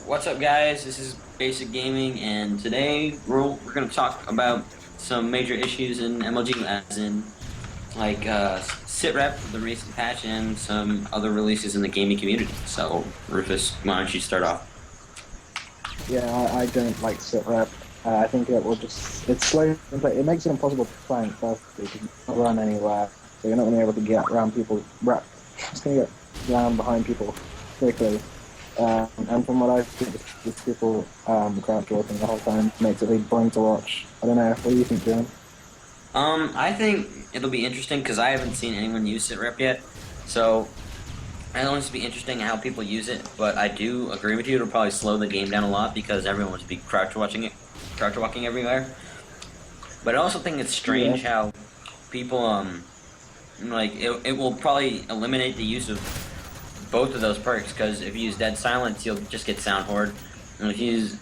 What's up, guys? This is Basic Gaming, and today we're going to talk about some major issues in MLG, as in Sitrep, the recent patch, and some other releases in the gaming community. So, Rufus, why don't you start off? Yeah, I don't like Sitrep. I think it will it's slow, but it makes it impossible to plank perfectly because you can't run anywhere. So you're not going to be able to get around people, it's going to get down behind people quickly. And from what I've seen, just people crouch walking the whole time makes it really boring to watch. I don't know, what do you think, Jim? I think it'll be interesting because I haven't seen anyone use Sitrep yet. So, it'll just be interesting how people use it, but I do agree with you. It'll probably slow the game down a lot because everyone will be crouch walking everywhere. But I also think it's strange Yeah. how people it will probably eliminate the use of both of those perks, because if you use Dead Silence, you'll just get Sound Horde, and if you use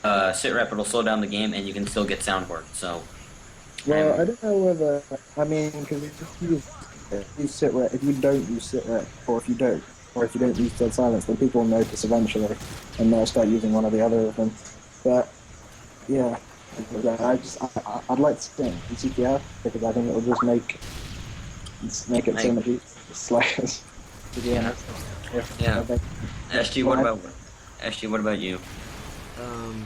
Sitrep, it'll slow down the game, and you can still get Sound Horde. So, Well, I'm I don't know whether, I mean, because if you Sitrep, if you don't use Sitrep, or if you don't use Dead Silence, then people will notice eventually, and they'll start using one or the other of them. But yeah, I'd like to see it in CTF because I think it will just make it so like much easier for slayers. To be yeah, honest, if yeah. SG, what well, about SG? What about you? Um,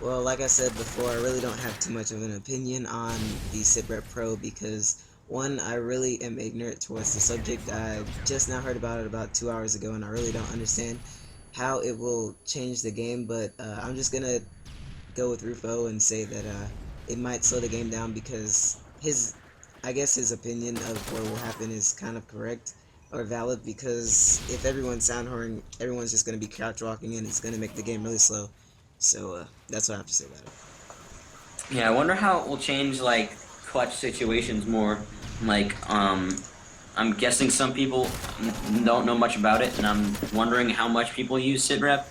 well, like I said before, I really don't have too much of an opinion on the Sitrep Pro because, one, I really am ignorant towards the subject. I just now heard about it about 2 hours ago, and I really don't understand how it will change the game, but I'm just gonna go with Rufo and say that it might slow the game down because I guess his opinion of what will happen is kind of correct or valid because if everyone's sound horn, everyone's just going to be crouch walking and it's going to make the game really slow. So that's what I have to say about it. Yeah, I wonder how it will change clutch situations more. I'm guessing some people don't know much about it, and I'm wondering how much people use Sitrep.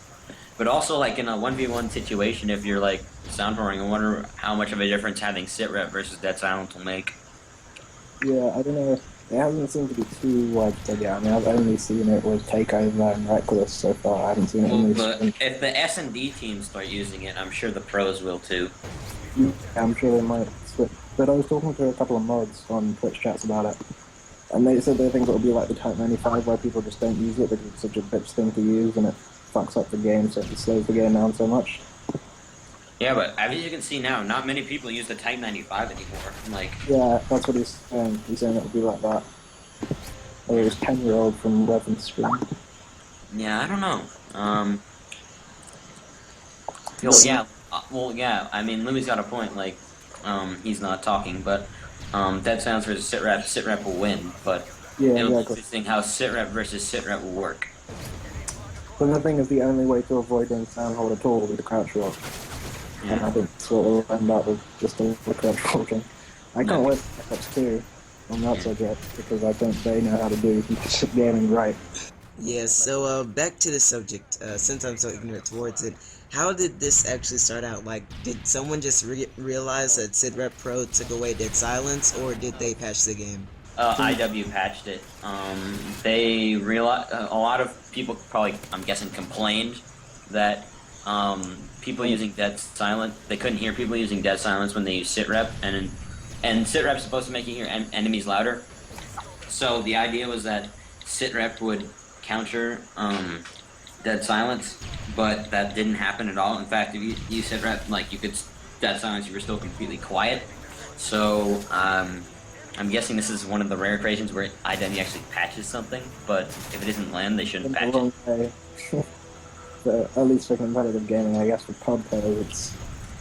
But also, in a 1v1 situation, if you're sound pouring, I wonder how much of a difference having Sitrep versus Dead Silence will make. yeah, I don't know. It hasn't seemed to be too widespread yet. I mean, I've only seen it with Takeover and Reckless so far. I haven't seen it Well, in but the. if the S&D teams start using it, I'm sure the pros will too. I'm sure they might switch. But I was talking to a couple of mods on Twitch chats about it, and they said they think it'll be like the Type 95 where people just don't use it because it's such a bitch thing to use and it fucks up the game, so it slows the game down so much. Yeah, but as you can see now, not many people use the Type 95 anymore. Yeah, that's what he's saying. He's saying it'll be like that. Or it was 10-year-old from Reverend Stream. Yeah, I don't know. Yeah. I mean, Louis got a point. He's not talking, but Dead Silence versus Sitrep will win. But Yeah, it'll be exactly. interesting how Sitrep versus Sitrep will work. But the thing is, the only way to avoid doing soundhold at all will be the crouch walk. And I Yeah. think that's what we'll end up with, just all the crouch walking. I can't wait for X 2 on that Yeah. subject because I think they know how to do gaming right. Yeah, so back to the subject, since I'm so ignorant towards it, how did this actually start out? Like, did someone just realize that Sitrep Pro took away Dead Silence, or did they patch the game? IW patched it. They realized a lot of people probably, I'm guessing, complained that people using Dead Silence, they couldn't hear people using Dead Silence when they use Sitrep, and Sitrep's supposed to make you hear enemies louder. So the idea was that Sitrep would counter Dead Silence, but that didn't happen at all. In fact, if you Sitrep, you could Dead Silence, you were still completely quiet. So I'm guessing this is one of the rare occasions where IW actually patches something, but if it isn't land, they shouldn't In the patch it. wrong way. But at least for competitive gaming, I guess for pub play, it's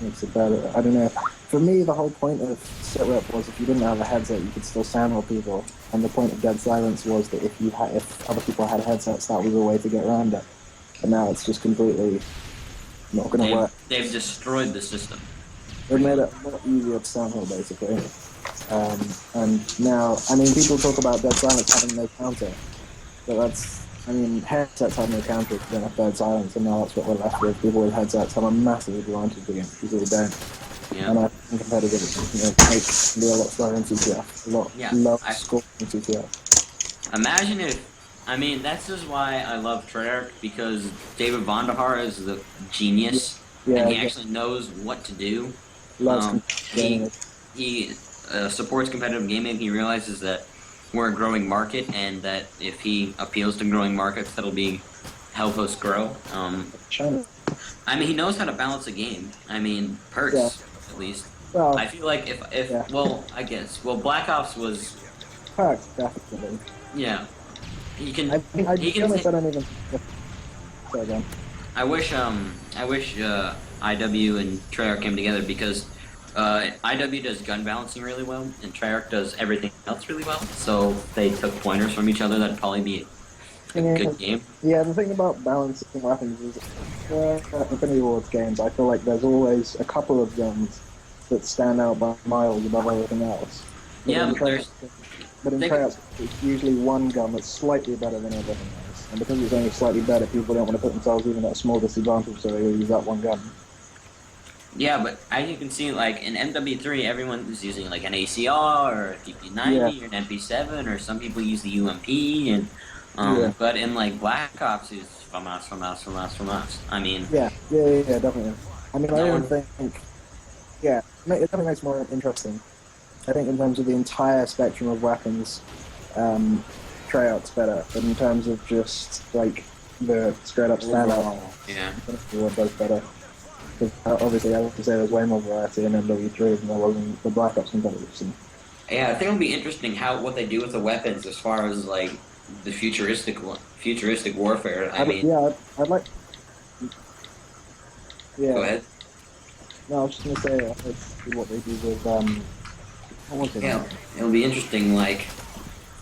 makes it better. I don't know. For me, the whole point of Sitrep was if you didn't have a headset, you could still soundhold people. And the point of Dead Silence was that if other people had headsets, that was a way to get around it. But now it's just completely not going to work. They've destroyed the system. They made it a lot easier to soundhold, basically. And now, I mean, people talk about Dead Silence having no counter, but headsets have no counter because they have Dead Silence, and now that's what we're left with. People with headsets have a massive advantage against people who don't. Yeah. And I think competitive, makes it be a lot slower in CTF, a lot Yeah. lower score in CTF. Imagine if I mean, that's just why I love Treyarch, because David Vonderhaar is the genius, and Yeah, he yeah, actually knows what to do. loves He complaining. supports competitive gaming. He realizes that we're a growing market, and that if he appeals to growing markets, that'll be help us grow. China. I mean, he knows how to balance a game. I mean, Yeah. Perks at least. Well, I feel like if yeah. well, I guess Black Ops was Perks, definitely. yeah. He I can think, to he be can. honest, I don't even. Say again. I wish IW and Treyarch came together, because IW does gun balancing really well and Treyarch does everything else really well. So if they took pointers from each other, that'd probably be a Thing good is, game. yeah, the thing about balancing weapons is, Infinity Ward's games, I feel like there's always a couple of guns that stand out by miles above everything else. But Yeah, in but there's they could- Treyarch, it's usually one gun that's slightly better than everything else. And because it's only slightly better, people don't want to put themselves even at a small disadvantage, so they use that one gun. yeah, but as you can see, like in MW3, everyone is using like an ACR or a TP90 or an MP7, or some people use the UMP, and Yeah. but in like Black Ops, is FAMAS. I mean, Yeah, definitely. I mean, I no even one. think, yeah, it definitely makes it more interesting. I think in terms of the entire spectrum of weapons, Treyarch's better, but in terms of just like the straight up standout, Yeah. Infinity Ward does better. Because obviously, I have to say there's way more variety in MW3 than there was in the Black Ops competitive scene. Yeah, I think it'll be interesting what they do with the weapons as far as like the futuristic warfare. I mean, I'd like, yeah. go ahead. No, I was just gonna say, let's see what they do with what was it? Yeah, it'll be interesting. Like,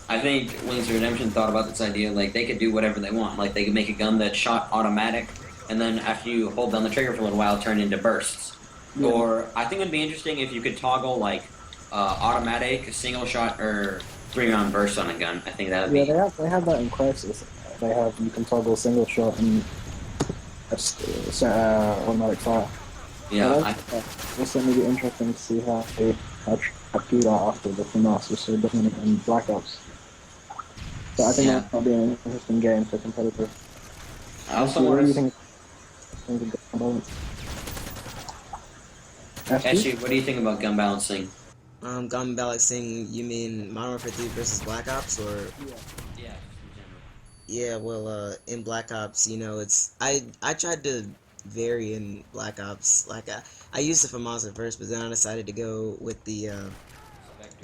I think Wings of Redemption thought about this idea. Like, they could do whatever they want. Like, they could make a gun that shot automatic, and then after you hold down the trigger for a little while, turn into bursts. Yeah. Or I think it'd be interesting if you could toggle like automatic, single shot, or 3-round bursts on a gun. I think that would Yeah, be. they have that in Crisis. They have you can toggle single shot and automatic fire. Yeah, It'll certainly be interesting to see how they do that after the FAMAS was so dominant in Black Ops. So I think Yeah. that'll be an interesting game for competitive. I also What do you want think of the balance? to. Actually, what do you think about gun balancing? Gun balancing, you mean Modern Warfare 3 versus Black Ops, or? Yeah. Yeah, well, in Black Ops, you know, I tried to vary in Black Ops. Like, I used the FAMAS at first, but then I decided to go with the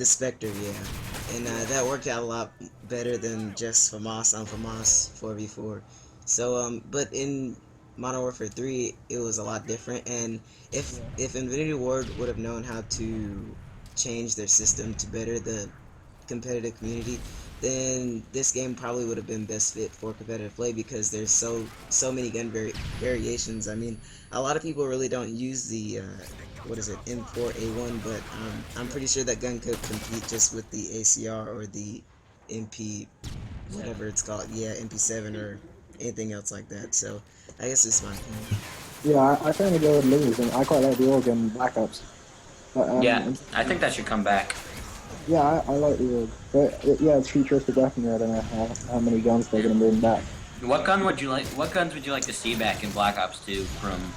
Spectre, yeah. And that worked out a lot better than just FAMAS on FAMAS 4v4. So, but in Modern Warfare 3, it was a lot different, and if Infinity Ward would have known how to change their system to better the competitive community, then this game probably would have been best fit for competitive play, because there's so many gun variations. I mean, a lot of people really don't use the what is it, M4 A1, but I'm pretty sure that gun could compete just with the ACR or the MP, whatever it's called, yeah, MP7 or anything else like that. So I guess it's my opinion. Yeah, I tend to go with Lewis, and I quite like the org in Black Ops. But, Yeah, I think that should come back. yeah, I like the org. But yeah, it's futuristic weaponry. I don't know how many guns they're going to bring back. What guns would you like to see back in Black Ops 2 from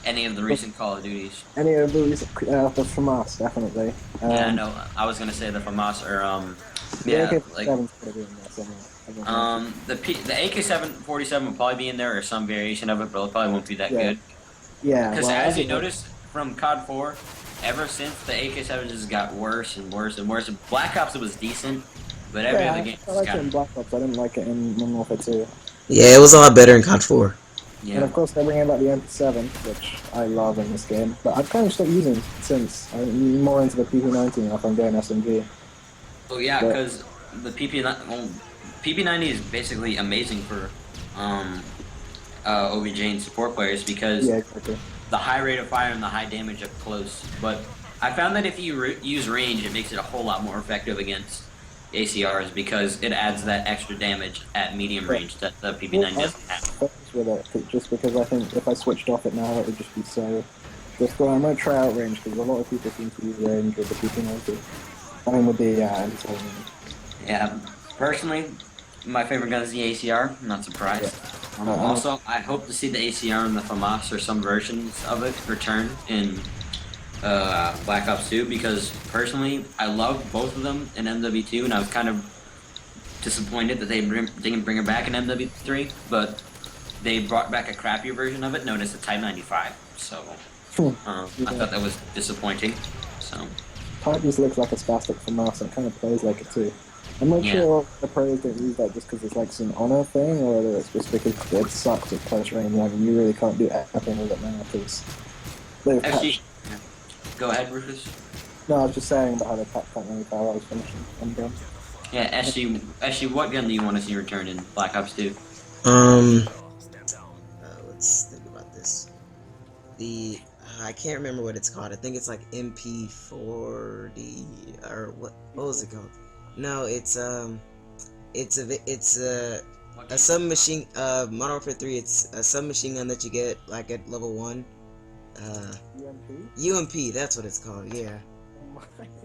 any of the recent Call of Duties? Any of these, the FAMAS, definitely. Yeah, no, I was gonna say the FAMAS or Yeah, yeah, AK-47's like gotta be in there somewhere. the AK-47 will probably be in there or some variation of it, but it probably won't be that Yeah. good. Yeah, Because well, as I you think notice from COD 4, ever since the AK-7 just got worse and worse and worse. In Black Ops it was decent, but every other game I just like it in got Black Ops. I didn't like it in Modern Warfare 2. Yeah, it was a lot better in COD 4. And yeah. of course, they're bringing back the MP7, which I love in this game. But I've kind of stopped using it since. I'm more into the PP90 now if I'm going SMG. Oh yeah, But- because the PP90 is basically amazing for OBJ and support players because Yeah, exactly. the high rate of fire and the high damage up close. But I found that if you use range, it makes it a whole lot more effective against ACRs because it adds that extra damage at medium range that the PP90 doesn't have. Focus with it, just because I think if I switched off it now, it would just be so difficult. I'm going to try out range because a lot of people seem to use range with the PP90. I mean, with the MP7. Yeah, personally, My favorite gun is the ACR. I'm not surprised. Also, I hope to see the ACR and the FAMAS or some versions of it return in Black Ops 2 because personally, I love both of them in MW2, and I was kind of disappointed that they didn't bring it back in MW3, but they brought back a crappier version of it known as the Type 95. So I thought that was disappointing. So Type just looks like a spastic from Mars and kind of plays like it too. I'm not sure the pros don't use that just because it's like some honor thing, or whether it's just because it sucks at close range. I mean, you really can't do anything with it now because they've patched. Go ahead, Rufus. No, I was just saying about how they patched that many power I was finishing endgame. Yeah, SG, what gun do you want to see return in Black Ops 2? Let's think about this. I can't remember what it's called. I think it's like MP40 or what was it called? No, it's a submachine. Modern Warfare 3. It's a submachine gun that you get like at level 1. UMP. That's what it's called. Yeah.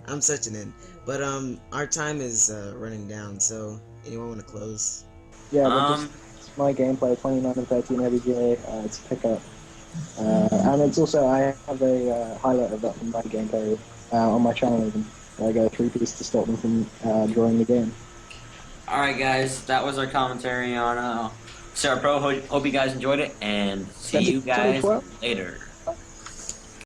I'm such an in. But our time is running down. So anyone want to close? Yeah. But just my gameplay 29 and 13 every day. It's a pickup. And it's also I have a highlight of that from my gameplay on my channel even. I got a 3-piece to stop them from drawing the game. Alright guys, that was our commentary on Sitrep Pro. Hope you guys enjoyed it, and see you guys later.